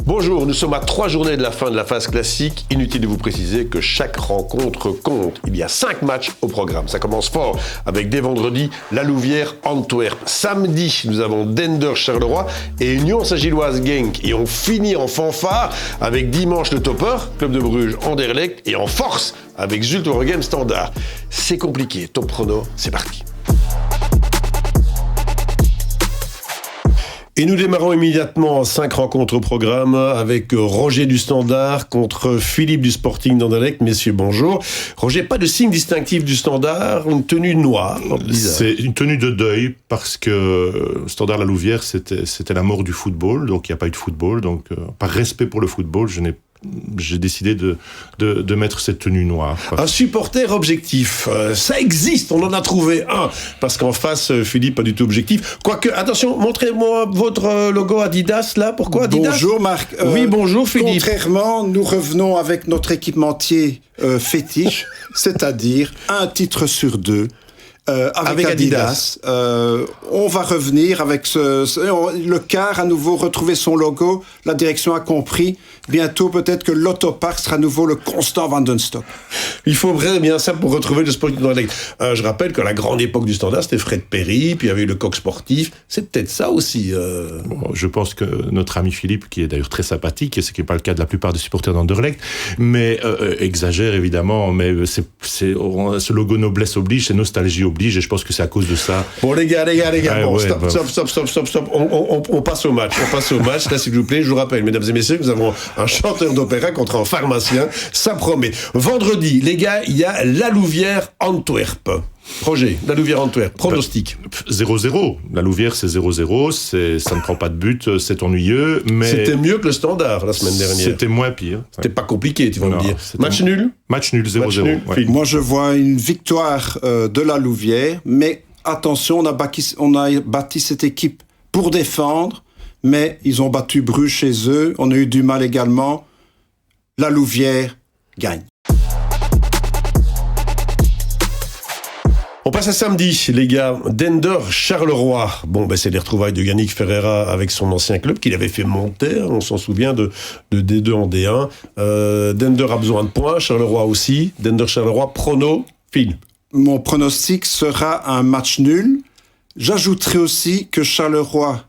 Bonjour, nous sommes à 3 journées de la fin de la phase classique. Inutile de vous préciser que chaque rencontre compte. Il y a 5 matchs au programme. Ça commence fort avec dès vendredi la Louvière Antwerp. Samedi, nous avons Dender Charleroi et Union Saint-Gilloise Genk. Et on finit en fanfare avec dimanche le Topper, Club de Bruges Anderlecht et en force avec Zulte Waregem Standard. C'est compliqué. Top prono, c'est parti. Et nous démarrons immédiatement 5 rencontres au programme avec Roger du Standard contre Philippe du Sporting d'Anderlecht. Messieurs, bonjour. Roger, pas de signe distinctif du Standard, une tenue noire. C'est une tenue de deuil parce que Standard La Louvière, c'était la mort du football, donc il n'y a pas eu de football. Donc par respect pour le football, j'ai décidé de mettre cette tenue noire. Un supporter objectif, ça existe, on en a trouvé un. Parce qu'en face, Philippe, pas du tout objectif. Quoique, attention, montrez-moi votre logo Adidas, là. Pourquoi Adidas ? Bonjour Marc. Oui, bonjour Philippe. Contrairement, nous revenons avec notre équipementier fétiche, c'est-à-dire un titre sur 2. Avec Adidas. On va revenir avec le car à nouveau retrouver son logo. La direction a compris. Bientôt, peut-être que l'Autopark sera à nouveau le constant Vandenstock. Il faudrait bien ça pour retrouver le Sporting d'Anderlecht. Je rappelle que la grande époque du Standard, c'était Fred Perry, puis il y avait eu le Coq Sportif. C'est peut-être ça aussi. Bon, je pense que notre ami Philippe, qui est d'ailleurs très sympathique, et ce qui n'est pas le cas de la plupart des supporters d'Anderlecht, mais exagère évidemment. Mais ce logo noblesse oblige, c'est nostalgie oblige, et je pense que c'est à cause de ça. Bon les gars, bon, stop. On passe au match. Là, s'il vous plaît, je vous rappelle, mesdames et messieurs, nous avons un chanteur d'opéra contre un pharmacien. Ça promet. Vendredi, les gars, il y a la Louvière Antwerp. Roger, la Louvière Antwerp, pronostic. 0-0. La Louvière, c'est 0-0. Ça ne prend pas de but, c'est ennuyeux. Mais c'était mieux que le Standard la semaine dernière. C'était moins pire. C'était pas compliqué, tu vas me dire. Match nul, 0-0. Ouais. Moi, je vois une victoire de la Louvière, mais attention, on a bâti cette équipe pour défendre, mais ils ont battu Bruges chez eux. On a eu du mal également. La Louvière gagne. On passe à samedi, les gars. Dender Charleroi. Bon, c'est les retrouvailles de Yannick Ferreira avec son ancien club qu'il avait fait monter. On s'en souvient de D2 en D1. Dender a besoin de points, Charleroi aussi. Dender Charleroi, prono, Phil. Mon pronostic sera un match nul. J'ajouterai aussi que Charleroi,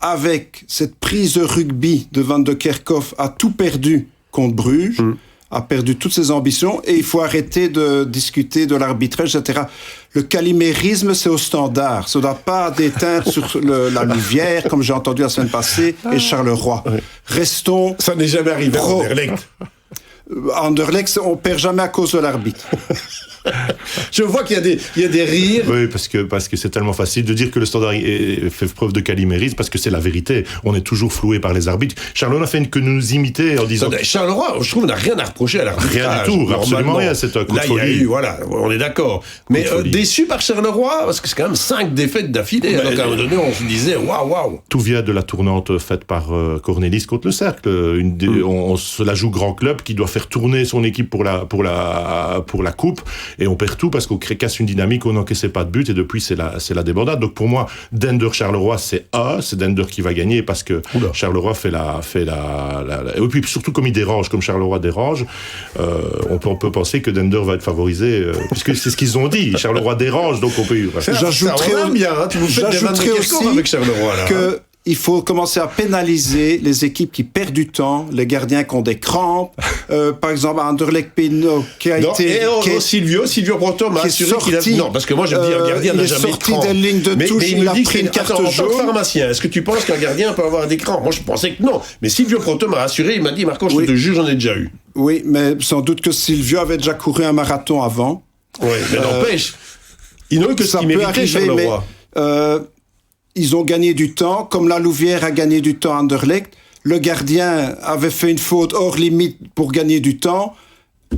avec cette prise de rugby de Van de Kerkhoff, a tout perdu contre Bruges. A perdu toutes ses ambitions et il faut arrêter de discuter de l'arbitrage, etc. Le calimérisme, c'est au Standard. Ça ne doit pas déteindre sur la Louvière, comme j'ai entendu la semaine passée, et Charleroi. Restons... Ça n'est jamais arrivé à Anderlecht. Anderlecht, on ne perd jamais à cause de l'arbitre. Je vois qu'il y a des rires. Oui, parce que c'est tellement facile de dire que le Standard fait preuve de calimérisme, parce que c'est la vérité. On est toujours floué par les arbitres. Charleroi n'a fait que nous imiter en disant... Charleroi, je trouve, n'a rien à reprocher à l'arbitrage. Rien du tout, absolument rien. C'est un coup de folie. Là, il y a eu, voilà, on est d'accord. Mais déçu par Charleroi, parce que c'est quand même 5 défaites d'affilée. Donc à un moment donné, on se disait, waouh. Tout vient de la tournante faite par Cornelis contre le Cercle. On se la joue grand club qui doit faire tourner son équipe pour la coupe. Et on perd tout parce qu'on casse une dynamique, on n'encaissait pas de but et depuis c'est la débandade. Donc pour moi, Dender Charleroi c'est Dender qui va gagner parce que Charleroi fait la et puis surtout comme il dérange, comme Charleroi dérange, on peut penser que Dender va être favorisé puisque c'est ce qu'ils ont dit. Charleroi dérange, donc on peut. J'ajouterais bien, tu vous faites des Van de Kerkhoff avec Charleroi là. Que il faut commencer à pénaliser les équipes qui perdent du temps, les gardiens qui ont des crampes. Par exemple, Anderlecht Peno, qui a été... Silvio Proto m'a assuré qu'il a... Non, parce que moi, je me dis, un gardien n'a jamais de crampes. Il est sorti des lignes de touche, mais il a pris une carte jaune. En tant que pharmacien, est-ce que tu penses qu'un gardien peut avoir des crampes ? Moi, je pensais que non. Mais Silvio Proto m'a assuré, il m'a dit, Marco, je te jure, j'en ai déjà eu. Oui, mais sans doute que Silvio avait déjà couru un marathon avant. Oui, mais n'empêche. Ils n'ont eu que ce qui méritait, Charleroi. Ils ont gagné du temps, comme la Louvière a gagné du temps à Anderlecht. Le gardien avait fait une faute hors limite pour gagner du temps.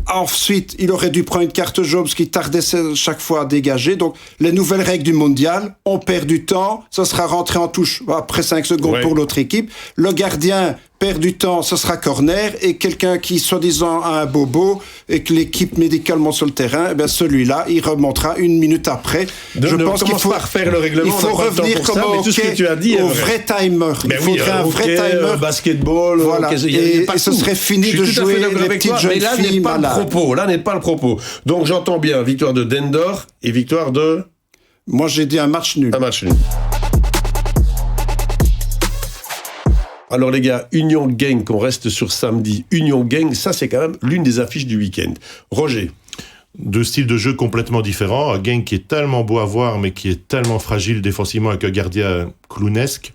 Ensuite, il aurait dû prendre une carte jaune parce qu'il tardait chaque fois à dégager. Donc, les nouvelles règles du mondial, on perd du temps, ça sera rentré en touche après 5 secondes pour l'autre équipe. Le gardien perd du temps, ce sera corner, et quelqu'un qui, soi-disant, a un bobo et que l'équipe médicale monte sur le terrain, eh bien, celui-là, il remontera 1 minute après. Je pense qu'il faut refaire le règlement. Il faut revenir comme au vrai timer. Il faudrait un vrai timer. Basketball, voilà. Et ce serait fini de jouer les petites jeunes filles malades. Là n'est pas le propos. Donc j'entends bien victoire de Dendor et victoire de... Moi j'ai dit un match nul. Un match nul. Alors les gars, Union Genk, on reste sur samedi. Union Genk, ça c'est quand même l'une des affiches du week-end. Roger. 2 styles de jeu complètement différents. Un Genk qui est tellement beau à voir, mais qui est tellement fragile défensivement avec un gardien clownesque.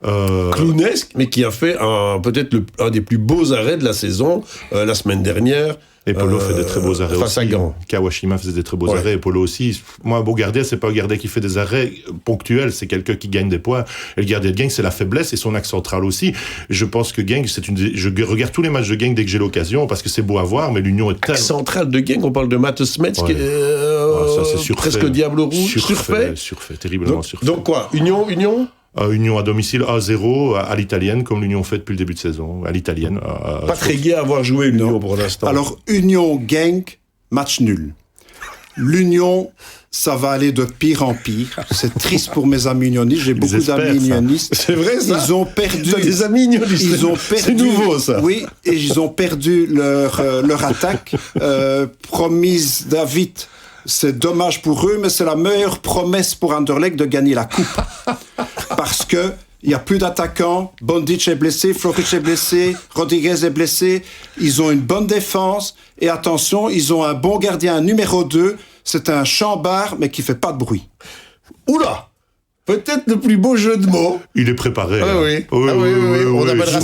Clownesque, mais qui a fait peut-être un des plus beaux arrêts de la saison la semaine dernière. Et Polo fait des très beaux arrêts face aussi. À Gand. Kawashima faisait des très beaux arrêts, et Polo aussi. Moi, un beau gardien, c'est pas un gardien qui fait des arrêts ponctuels, c'est quelqu'un qui gagne des points. Et le gardien de Genk, c'est la faiblesse et son axe central aussi. Je pense que Genk, je regarde tous les matchs de Genk dès que j'ai l'occasion, parce que c'est beau à voir, mais l'Union est tellement... Axe central de Genk, on parle de Matt Smets, ouais. Ça, c'est surfait. Presque Diable Rouge. Surfait, terriblement surfait. Donc quoi, Union Union à domicile 1-0 à l'italienne, comme l'Union fait depuis le début de saison. À l'italienne. Pas très gai à avoir joué l'Union pour l'instant. Alors, Union Genk, match nul. L'Union, ça va aller de pire en pire. C'est triste pour mes amis unionistes. J'ai beaucoup d'amis unionistes. C'est vrai, ça. Ils ont perdu. T'as des amis unionistes. Ils ont perdu. C'est nouveau, ça. Oui, et ils ont perdu leur attaque promise David. C'est dommage pour eux, mais c'est la meilleure promesse pour Anderlecht de gagner la coupe. Parce que il n'y a plus d'attaquants, Bondic est blessé, Floric est blessé, Rodriguez est blessé, ils ont une bonne défense, et attention, ils ont un bon gardien, numéro 2, c'est un Chambard, mais qui ne fait pas de bruit. Oula! Peut-être le plus beau jeu de mots. Il est préparé. Ah oui. On appellera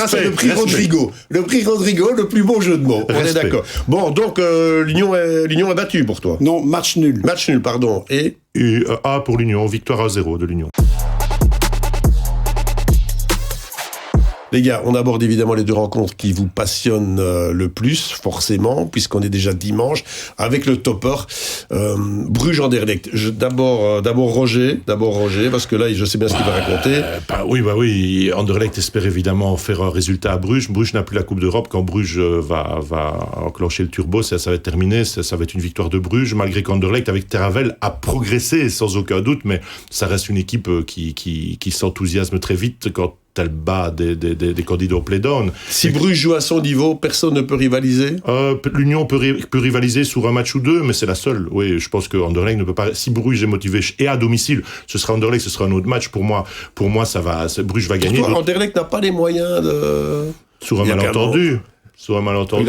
ça le prix Rodrigo. Le prix Rodrigo, le plus beau jeu de mots. On est d'accord. Bon, donc l'Union est battue pour toi. Non, match nul. Match nul, pardon. Et A pour l'Union, victoire 1-0 de l'Union. Les gars, on aborde évidemment les 2 rencontres qui vous passionnent le plus, forcément, puisqu'on est déjà dimanche, avec le topper Bruges-Anderlecht. D'abord Roger, parce que là, je sais bien ce qu'il va raconter. Oui. Anderlecht espère évidemment faire un résultat à Bruges. Bruges n'a plus la Coupe d'Europe. Quand Bruges va enclencher le turbo, ça va être terminé. Ça va être une victoire de Bruges, malgré qu'Anderlecht, avec Terravel, a progressé sans aucun doute, mais ça reste une équipe qui s'enthousiasme très vite quand elle bat des candidats au play-down. Si Bruges joue à son niveau, personne ne peut rivaliser. L'Union peut rivaliser sur un match ou 2, mais c'est la seule. Oui, je pense que Anderlecht ne peut pas. Si Bruges est motivé et à domicile, ce sera Anderlecht, ce sera un autre match. Pour moi, Bruges va gagner. Toi, Anderlecht n'a pas les moyens de. Sur un malentendu.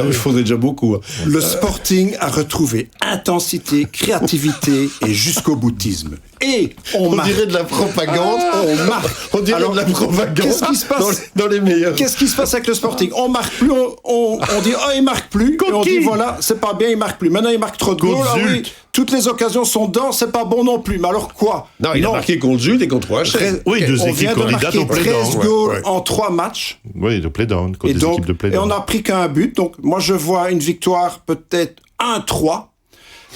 Il faudrait déjà beaucoup. Le Sporting a retrouvé intensité, créativité et jusqu'au boutisme. Et on dirait de la propagande. On marque. On dirait de la propagande. Qu'est-ce qui se passe dans les meilleurs. Qu'est-ce qui se passe avec le Sporting? On marque plus. On dit il marque plus. Et on dit voilà, c'est pas bien, il marque plus. Maintenant il marque trop de goals. Oui, toutes les occasions sont dedans, c'est pas bon non plus. Mais alors quoi? Non, il a marqué contre Jules et contre OHL. Oui, 2 équipes candidates au play-down. 13 goals en 3 matchs. Oui, de play-down, contre des équipes de play-down. Et on n'a pris qu'un but. Donc moi je vois une victoire peut-être 1-3.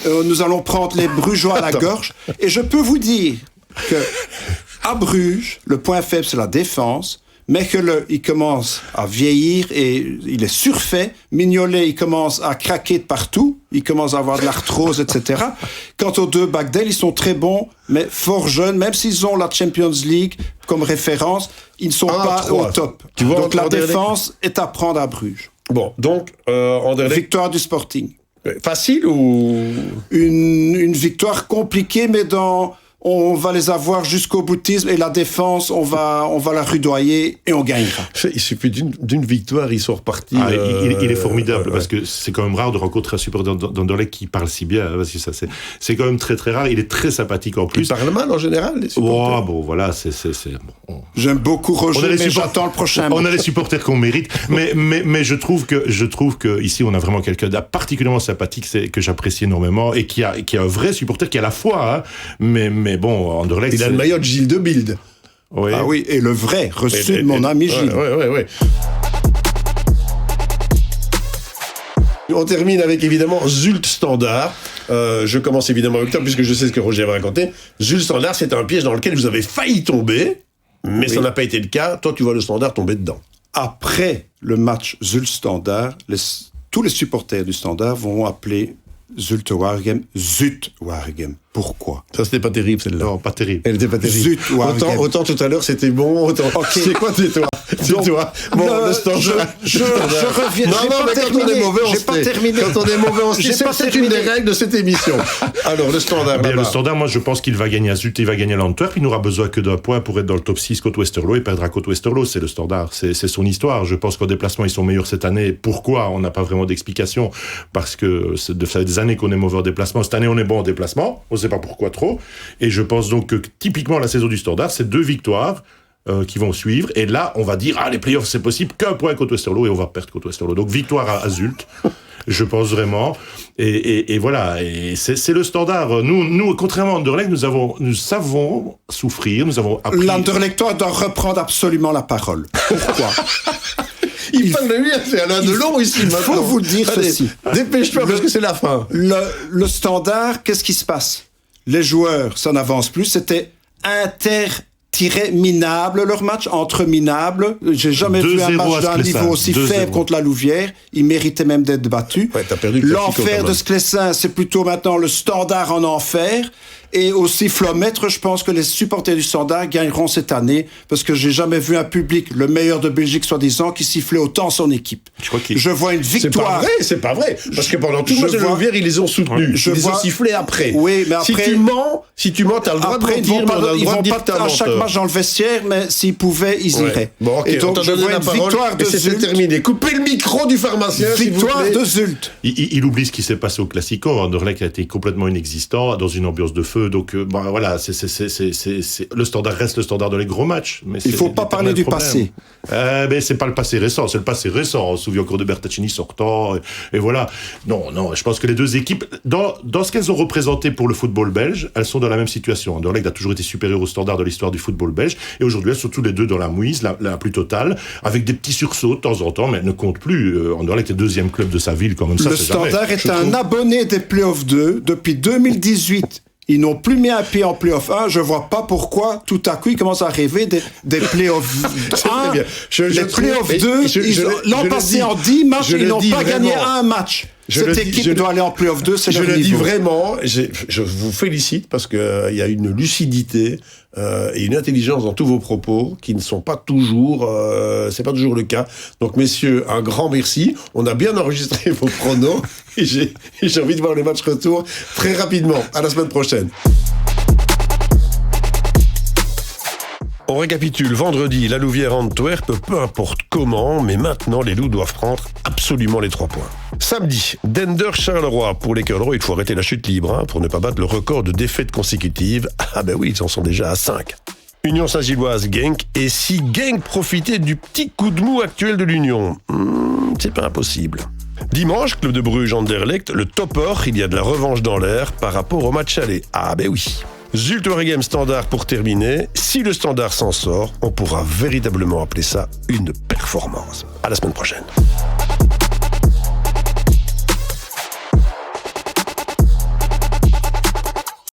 Nous allons prendre les Brugeois à la gorge. Et je peux vous dire que à Bruges, le point faible c'est la défense, mais que il commence à vieillir et il est surfait. Mignolet, il commence à craquer de partout, il commence à avoir de l'arthrose, etc. Quant aux 2 Bagdel, ils sont très bons, mais fort jeunes, même s'ils ont la Champions League comme référence, ils ne sont pas au top. Donc la défense est à prendre à Bruges. Bon, donc Anderlecht. Victoire du Sporting. Facile ou une victoire compliquée, mais on va les avoir jusqu'au boutisme, et la défense, on va la rudoyer et on gagnera. Il suffit d'une victoire, ils sont repartis. Il est formidable parce que c'est quand même rare de rencontrer un supporter d'Anderlecht qui parle si bien. Parce que c'est quand même très très rare. Il est très sympathique en plus. Il parle mal en général, les supporters. Bon, voilà, J'aime beaucoup Roger, mais j'attends le prochain. On a les supporters qu'on mérite, mais je trouve que ici on a vraiment quelqu'un de particulièrement sympathique, que j'apprécie énormément, et qui a un vrai supporter qui a la foi, mais bon, Anderlecht. Il a le maillot de Gilles de Bilde. Oui. Ah oui, et le vrai, reçu de mon ami Gilles. Ouais. On termine avec évidemment Zulte Standard. Je commence évidemment avec toi puisque je sais ce que Roger va raconter. Zulte Standard, c'est un piège dans lequel vous avez failli tomber, mais ça n'a pas été le cas. Toi, tu vois le Standard tomber dedans. Après le match Zulte Standard, tous les supporters du Standard vont appeler Zulte Waregem Zut Waregem. Pourquoi ? Ça, c'était pas terrible, celle-là. Non, pas terrible. Elle était pas terrible. Zut Waregem. Autant tout à l'heure, c'était bon, autant... Okay. C'est quoi, tais-toi. Tais-toi. Bon, le Standard... Je reviens. Non, mais quand on est mauvais, on se tait. Quand on est mauvais, on se tait. C'est une des règles de cette émission. Alors, le Standard, Le Standard, moi, je pense qu'il va gagner à Zulte, il va gagner à l'Antwerp. Il n'aura besoin que d'un point pour être dans le top 6 côte Westerlo et perdra côte Westerlo. C'est le Standard. C'est son histoire. Je pense qu'en déplacement, ils sont meilleurs cette année. Pourquoi ? On n'a pas vraiment d'explication. Parce que ça fait des années qu'on est mauvais en déplacement. Cette année, on est bon en déplacement. On ne sait pas pourquoi trop. Et je pense donc que typiquement, la saison du Standard, c'est 2 victoires qui vont suivre. Et là, on va dire, les playoffs, c'est possible qu'un point contre Westerlo et on va perdre contre Westerlo. Donc, victoire à Zulte. Je pense vraiment. Et voilà. Et c'est le Standard. Nous, contrairement à Anderlecht, nous savons souffrir. Nous avons appris. L'Anderlechtois doit reprendre absolument la parole. Pourquoi ? Il parle de lui, c'est Alain Delon ici. Il faut vous dire ceci. Dépêche-toi parce que c'est la fin. Le Standard, qu'est-ce qui se passe ? Les joueurs, ça n'avance plus. C'était minable leur match, entre minables. J'ai jamais vu un match d'un niveau aussi faible contre la Louvière. Ils méritaient même d'être battus. Ouais, t'as perdu l'enfer de Sclessin, c'est plutôt maintenant le Standard en enfer. Et au sifflomètre, je pense que les supporters du Standard gagneront cette année parce que j'ai jamais vu un public, le meilleur de Belgique soi-disant, qui sifflait autant son équipe. Je vois une victoire. C'est pas vrai. Parce que pendant tout le match de Louvière, ils les ont soutenus. Ils les ont sifflés après. Oui, mais après. Si tu mens, t'as le droit de mentir, mais on a le droit de dire que t'as à chaque match dans le vestiaire, mais s'ils pouvaient, ils iraient. Bon, ok, et donc, je vois une victoire de Zulte. C'est terminé. Coupez le micro du pharmacien, s'il vous plaît. Victoire de Zulte. Il oublie ce qui s'est passé au Classico. Anderlecht a été complètement inexistant, dans une ambiance de feu. Donc, voilà, le Standard reste le Standard de les gros matchs. Mais il ne faut pas parler du passé. Mais c'est pas le passé récent, c'est le passé récent. On se souvient encore de Bertaccini sortant, et voilà. Non, je pense que les deux équipes, dans ce qu'elles ont représenté pour le football belge, elles sont dans la même situation. Anderlecht a toujours été supérieur au Standard de l'histoire du football belge, et aujourd'hui elles sont tous les deux dans la mouise, la plus totale, avec des petits sursauts de temps en temps, mais elles ne comptent plus. Anderlecht est deuxième club de sa ville, quand même. Ça, le Standard est un abonné des Playoffs 2 depuis 2018. Ils n'ont plus mis un pied en Playoff 1. Je ne vois pas pourquoi, tout à coup, ils commencent à rêver des Playoffs 1. Les Playoffs 2, l'an passé, en 10 matchs, ils n'ont pas gagné un match. Cette équipe doit aller en Playoff 2, c'est leur niveau. Je le dis vraiment, je vous félicite parce qu'il y a une lucidité et une intelligence dans tous vos propos qui ne sont pas toujours, c'est pas toujours le cas. Donc messieurs, un grand merci. On a bien enregistré vos pronos et j'ai envie de voir les matchs retour très rapidement. À la semaine prochaine. On récapitule, vendredi, la Louvière Antwerp, peu importe comment, mais maintenant les Loups doivent prendre absolument les 3 points. Samedi, Dender Charleroi. Pour les Cœurlerois, il faut arrêter la chute libre pour ne pas battre le record de défaites consécutives. Ah ben oui, ils en sont déjà à 5. Union Saint-Gilloise, Genk. Et si Genk profitait du petit coup de mou actuel de l'Union, c'est pas impossible. Dimanche, Club de Bruges, Anderlecht, le topper, il y a de la revanche dans l'air par rapport au match aller. Ah ben oui. Zulte Waregem Standard pour terminer. Si le Standard s'en sort, on pourra véritablement appeler ça une performance. À la semaine prochaine.